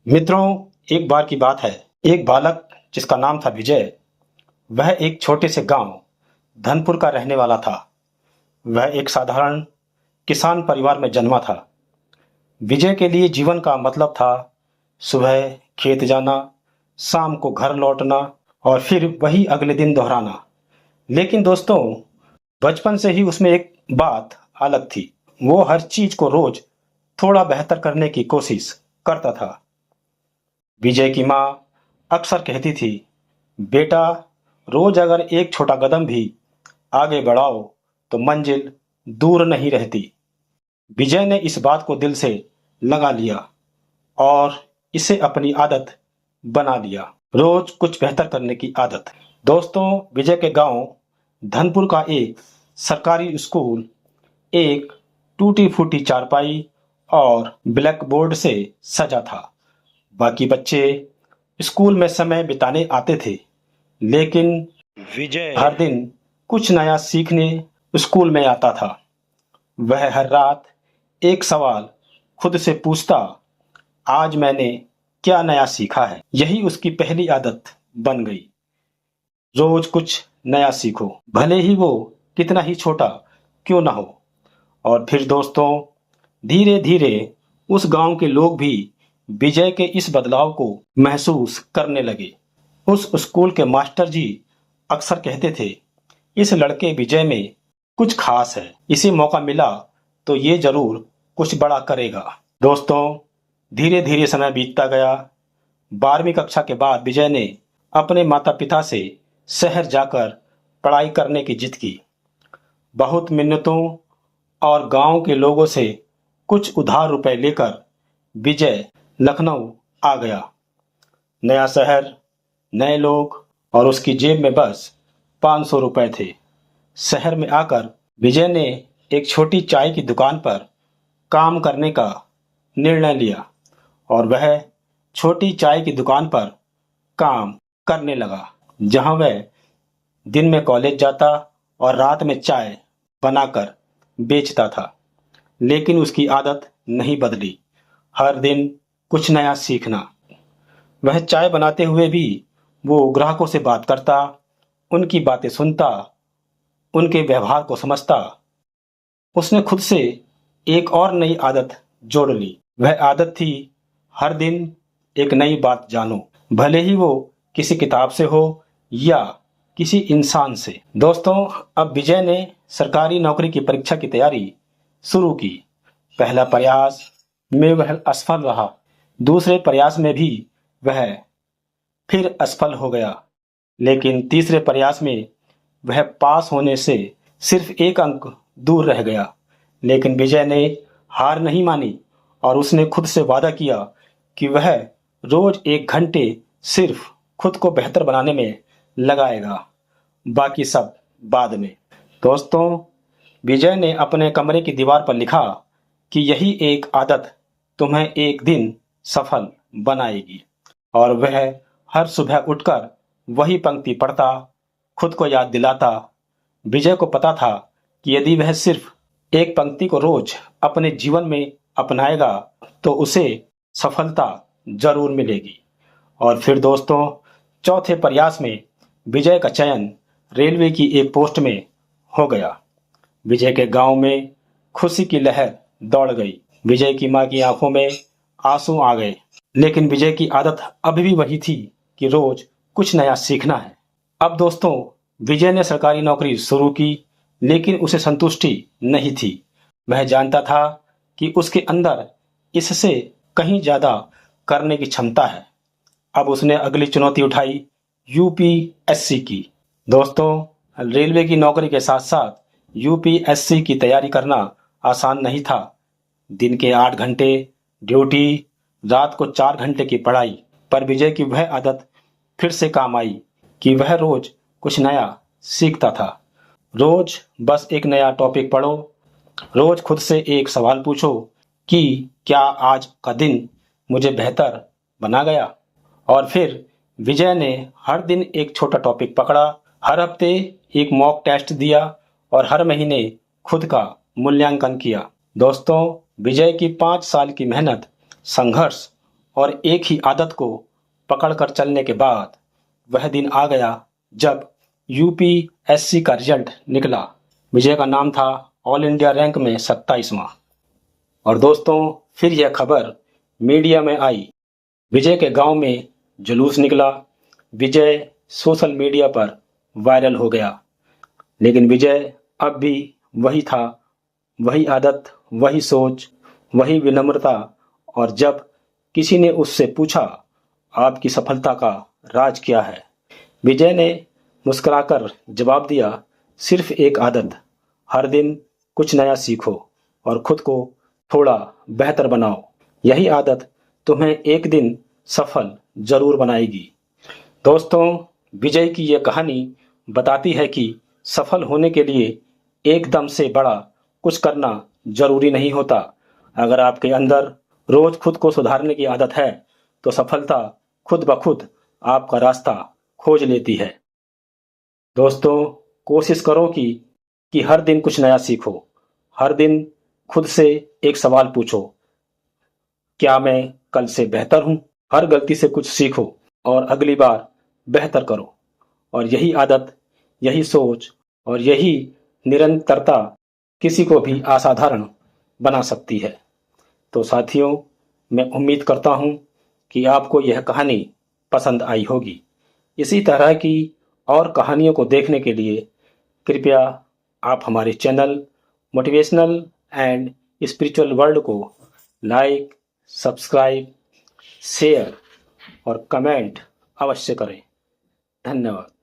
मित्रों, एक बार की बात है। एक बालक जिसका नाम था विजय, वह एक छोटे से गांव धनपुर का रहने वाला था। वह एक साधारण किसान परिवार में जन्मा था। विजय के लिए जीवन का मतलब था सुबह खेत जाना, शाम को घर लौटना और फिर वही अगले दिन दोहराना। लेकिन दोस्तों, बचपन से ही उसमें एक बात अलग थी। वो हर चीज को रोज थोड़ा बेहतर करने की कोशिश करता था। विजय की माँ अक्सर कहती थी, बेटा, रोज अगर एक छोटा कदम भी आगे बढ़ाओ तो मंजिल दूर नहीं रहती। विजय ने इस बात को दिल से लगा लिया और इसे अपनी आदत बना लिया। रोज कुछ बेहतर करने की आदत। दोस्तों, विजय के गांव धनपुर का एक सरकारी स्कूल एक टूटी फूटी चारपाई और ब्लैक बोर्ड से सजा था। बाकी बच्चे स्कूल में समय बिताने आते थे, लेकिन विजय हर दिन कुछ नया सीखने स्कूल में आता था। वह हर रात एक सवाल खुद से पूछता, आज मैंने क्या नया सीखा है। यही उसकी पहली आदत बन गई। रोज कुछ नया सीखो, भले ही वो कितना ही छोटा क्यों ना हो। और फिर दोस्तों, धीरे धीरे उस गांव के लोग भी विजय के इस बदलाव को महसूस करने लगे। उस स्कूल के मास्टर जी अक्सर कहते थे, इस लड़के विजय में कुछ खास है, इसे मौका मिला तो ये जरूर कुछ बड़ा करेगा। दोस्तों, धीरे धीरे समय बीतता गया। 12वीं कक्षा के बाद विजय ने अपने माता पिता से शहर जाकर पढ़ाई करने की जिद की। बहुत मिन्नतों और गांव के लोगों से कुछ उधार रुपए लेकर विजय लखनऊ आ गया। नया शहर, नए लोग और उसकी जेब में बस 500 रुपए थे। शहर में आकर विजय ने एक छोटी चाय की दुकान पर काम करने का निर्णय लिया और वह छोटी चाय की दुकान पर काम करने लगा, जहां वह दिन में कॉलेज जाता और रात में चाय बनाकर बेचता था। लेकिन उसकी आदत नहीं बदली, हर दिन कुछ नया सीखना। वह चाय बनाते हुए भी वो ग्राहकों से बात करता, उनकी बातें सुनता, उनके व्यवहार को समझता। उसने खुद से एक और नई आदत जोड़ ली। वह आदत थी, हर दिन एक नई बात जानो, भले ही वो किसी किताब से हो या किसी इंसान से। दोस्तों, अब विजय ने सरकारी नौकरी की परीक्षा की तैयारी शुरू की। पहला प्रयास में वह असफल रहा, दूसरे प्रयास में भी वह फिर असफल हो गया, लेकिन तीसरे प्रयास में वह पास होने से सिर्फ एक अंक दूर रह गया। लेकिन विजय ने हार नहीं मानी और उसने खुद से वादा किया कि वह रोज 1 घंटे सिर्फ खुद को बेहतर बनाने में लगाएगा, बाकी सब बाद में। दोस्तों, विजय ने अपने कमरे की दीवार पर लिखा कि यही एक आदत तुम्हें एक दिन सफल बनाएगी। और वह हर सुबह उठकर वही पंक्ति पढ़ता, खुद को याद दिलाता। विजय को पता था कि यदि वह सिर्फ एक पंक्ति को रोज अपने जीवन में अपनाएगा तो उसे सफलता जरूर मिलेगी। और फिर दोस्तों, चौथे प्रयास में विजय का चयन रेलवे की एक पोस्ट में हो गया। विजय के गांव में खुशी की लहर दौड़ गई। विजय की मां की आंखों में आंसू आ गए। लेकिन विजय की आदत अभी भी वही थी कि रोज कुछ नया सीखना है। अब दोस्तों, विजय ने सरकारी नौकरी शुरू की, लेकिन उसे संतुष्टि नहीं थी। वह जानता था कि उसके अंदर इससे कहीं ज्यादा करने की क्षमता है। अब उसने अगली चुनौती उठाई, यूपीएससी की। दोस्तों, रेलवे की नौकरी के साथ साथ यूपीएससी की तैयारी करना आसान नहीं था। दिन के 8 घंटे ड्यूटी, रात को 4 घंटे की पढ़ाई। पर विजय की वह आदत फिर से काम आई कि वह रोज कुछ नया सीखता था। रोज बस एक नया टॉपिक पढ़ो, रोज खुद से एक सवाल पूछो कि क्या आज का दिन मुझे बेहतर बना गया। और फिर विजय ने हर दिन एक छोटा टॉपिक पकड़ा, हर हफ्ते एक मॉक टेस्ट दिया और हर महीने खुद का मूल्यांकन किया। दोस्तों, विजय की 5 साल की मेहनत, संघर्ष और एक ही आदत को पकड़कर चलने के बाद वह दिन आ गया जब यूपीएससी का रिजल्ट निकला। विजय का नाम था ऑल इंडिया रैंक में 27वां। और दोस्तों, फिर यह खबर मीडिया में आई। विजय के गांव में जुलूस निकला। विजय सोशल मीडिया पर वायरल हो गया। लेकिन विजय अब भी वही था, वही आदत, वही सोच, वही विनम्रता। और जब किसी ने उससे पूछा, आपकी सफलता का राज क्या है, विजय ने मुस्कुराकर जवाब दिया, सिर्फ एक आदत, हर दिन कुछ नया सीखो और खुद को थोड़ा बेहतर बनाओ। यही आदत तुम्हें एक दिन सफल जरूर बनाएगी। दोस्तों, विजय की ये कहानी बताती है कि सफल होने के लिए एकदम से बड़ा कुछ करना जरूरी नहीं होता। अगर आपके अंदर रोज खुद को सुधारने की आदत है तो सफलता खुद ब खुद आपका रास्ता खोज लेती है। दोस्तों, कोशिश करो कि हर दिन कुछ नया सीखो। हर दिन खुद से एक सवाल पूछो, क्या मैं कल से बेहतर हूं? हर गलती से कुछ सीखो और अगली बार बेहतर करो। और यही आदत, यही सोच और यही निरंतरता किसी को भी असाधारण बना सकती है। तो साथियों, मैं उम्मीद करता हूं कि आपको यह कहानी पसंद आई होगी। इसी तरह की और कहानियों को देखने के लिए कृपया आप हमारे channel motivational and spiritual world को लाइक, सब्सक्राइब, शेयर और कमेंट अवश्य करें। धन्यवाद।